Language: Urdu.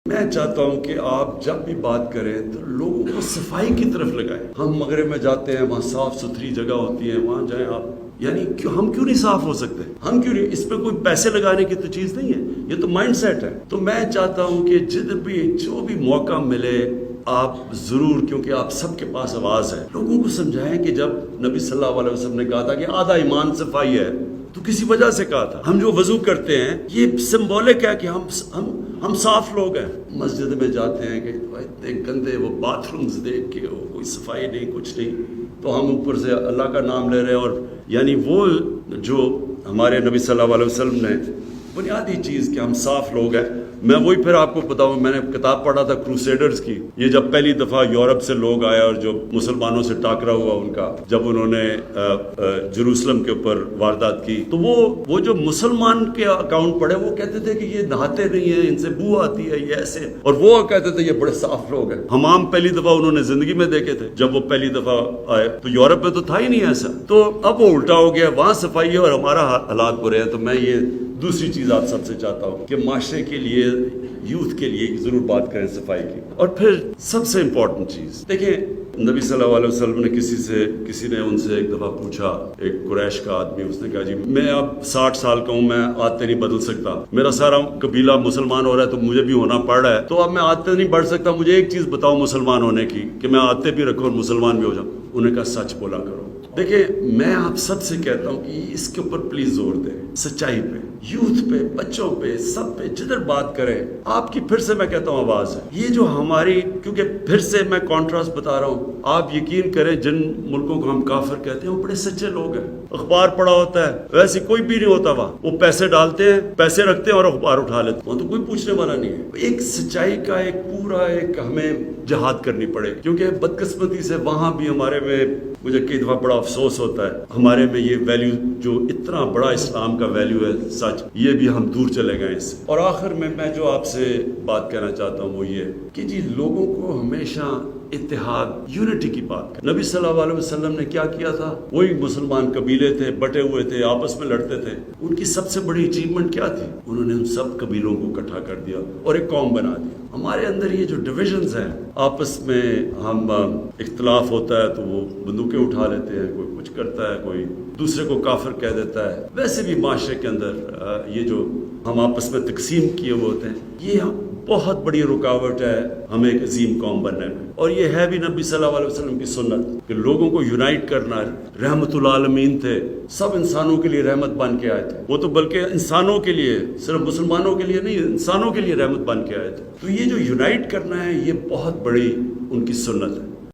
میں چاہتا ہوں کہ آپ جب بھی بات کریں تو لوگوں کو صفائی کی طرف لگائیں. ہم مغرب میں جاتے ہیں، وہاں صاف ستھری جگہ ہوتی ہے، وہاں جائیں آپ. یعنی ہم کیوں نہیں صاف ہو سکتے؟ ہم کیوں نہیں؟ اس پہ کوئی پیسے لگانے کی تو چیز نہیں ہے، یہ تو مائنڈ سیٹ ہے. تو میں چاہتا ہوں کہ جدھر بھی جو بھی موقع ملے آپ ضرور، کیونکہ آپ سب کے پاس آواز ہے، لوگوں کو سمجھائیں کہ جب نبی صلی اللہ علیہ وسلم نے کہا تھا کہ آدھا ایمان صفائی ہے تو کسی وجہ سے کہا تھا. ہم جو وضو کرتے ہیں یہ سمبولک ہے کہ ہم صاف لوگ ہیں. مسجد میں جاتے ہیں کہ اتنے گندے وہ باتھ رومز دیکھ کے وہ کوئی صفائی نہیں، کچھ نہیں، تو ہم اوپر سے اللہ کا نام لے رہے ہیں. اور یعنی وہ جو ہمارے نبی صلی اللہ علیہ وسلم نے بنیادی چیز کہ ہم صاف لوگ ہیں. میں وہی پھر آپ کو بتاؤں، میں نے کتاب پڑھا تھا کروسیڈرز کی. یہ جب پہلی دفعہ یورپ سے لوگ آئے اور جو مسلمانوں سے ٹاکرا ہوا ان کا، جب انہوں نے جروسلم کے اوپر واردات کی، تو وہ جو مسلمان کے اکاؤنٹ پڑھے وہ کہتے تھے کہ یہ نہاتے نہیں ہیں، ان سے بو آتی ہے، یہ ایسے. اور وہ کہتے تھے یہ بڑے صاف لوگ ہیں. حمام پہلی دفعہ انہوں نے زندگی میں دیکھے تھے جب وہ پہلی دفعہ آئے، تو یورپ میں تو تھا ہی نہیں ایسا. تو اب وہ الٹا ہو گیا، وہاں صفائی ہے اور ہمارا حالات برے ہیں. تو میں یہ دوسری چیز آپ سب سے چاہتا ہوں کہ معاشرے کے لیے، یوتھ کے لیے ضرور بات کریں صفائی کی. اور پھر سب سے امپورٹنٹ چیز دیکھیں، نبی صلی اللہ علیہ وسلم نے کسی نے ان سے ایک دفعہ پوچھا، ایک قریش کا آدمی، اس نے کہا جی میں اب 60 سال کا ہوں، میں عادتیں نہیں بدل سکتا، میرا سارا قبیلہ مسلمان ہو رہا ہے تو مجھے بھی ہونا پڑ رہا ہے، تو اب میں عادتیں نہیں بڑھ سکتا، مجھے ایک چیز بتاؤ مسلمان ہونے کی کہ میں عادتیں بھی رکھوں اور مسلمان بھی ہو جاؤں. انہوں نے کہا سچ بولا کرو. دیکھیں میں آپ سب سے کہتا ہوں کہ اس کے اوپر پلیز زور دیں، سچائی پہ، یوتھ پہ، بچوں پہ، سب پہ جدھر بات کریں. آپ کی پھر سے میں کہتا ہوں آواز ہے. یہ جو ہماری، کیونکہ پھر سے میں کانٹراسٹ بتا رہا ہوں، آپ یقین کریں جن ملکوں کو ہم کافر کہتے ہیں وہ بڑے سچے لوگ ہیں. اخبار پڑھا ہوتا ہے، ویسے کوئی بھی نہیں ہوتا وہاں، وہ پیسے ڈالتے ہیں، پیسے رکھتے ہیں اور اخبار اٹھا لیتے ہیں، وہاں تو کوئی پوچھنے والا نہیں ہے. ایک سچائی کا ایک پورا ہمیں جہاد کرنی پڑے، کیونکہ بدقسمتی سے وہاں بھی ہمارے میں، مجھے کئی دفعہ بڑا افسوس ہوتا ہے، ہمارے میں یہ ویلیو جو اتنا بڑا اسلام کا ویلیو ہے سچ، یہ بھی ہم دور چلے گئے اس سے. اور آخر میں جو آپ سے بات کہنا چاہتا ہوں وہ یہ کہ جی لوگوں کو ہمیشہ اتحاد، یونٹی کی بات کریں. نبی صلی اللہ علیہ وسلم نے کیا کیا تھا؟ وہی مسلمان قبیلے تھے، بٹے ہوئے تھے، آپس میں لڑتے تھے. ان کی سب سے بڑی اچیومنٹ کیا تھی؟ انہوں نے ان سب قبیلوں کو اکٹھا کر دیا اور ایک قوم بنا دیا. ہمارے اندر یہ جو ڈویژنز ہیں، آپس میں ہم اختلاف ہوتا ہے تو وہ بندوقیں اٹھا لیتے ہیں، کوئی کچھ کرتا ہے، کوئی دوسرے کو کافر کہہ دیتا ہے. ویسے بھی معاشرے کے اندر یہ جو ہم آپس میں تقسیم کیے ہوئے ہوتے ہیں، یہ بہت بڑی رکاوٹ ہے ہمیں ایک عظیم قوم بننے میں. اور یہ ہے بھی نبی صلی اللہ علیہ وسلم کی سنت کہ لوگوں کو یونائٹ کرنا. رحمت العالمین تھے، سب انسانوں کے لیے رحمت بن کے آئے تھے. وہ تو بلکہ انسانوں کے لیے، صرف مسلمانوں کے لیے نہیں، انسانوں کے لیے رحمت بن کے آئے تھے. تو یہ جو یونائٹ کرنا ہے یہ بہت بڑی ان کی سنت ہے.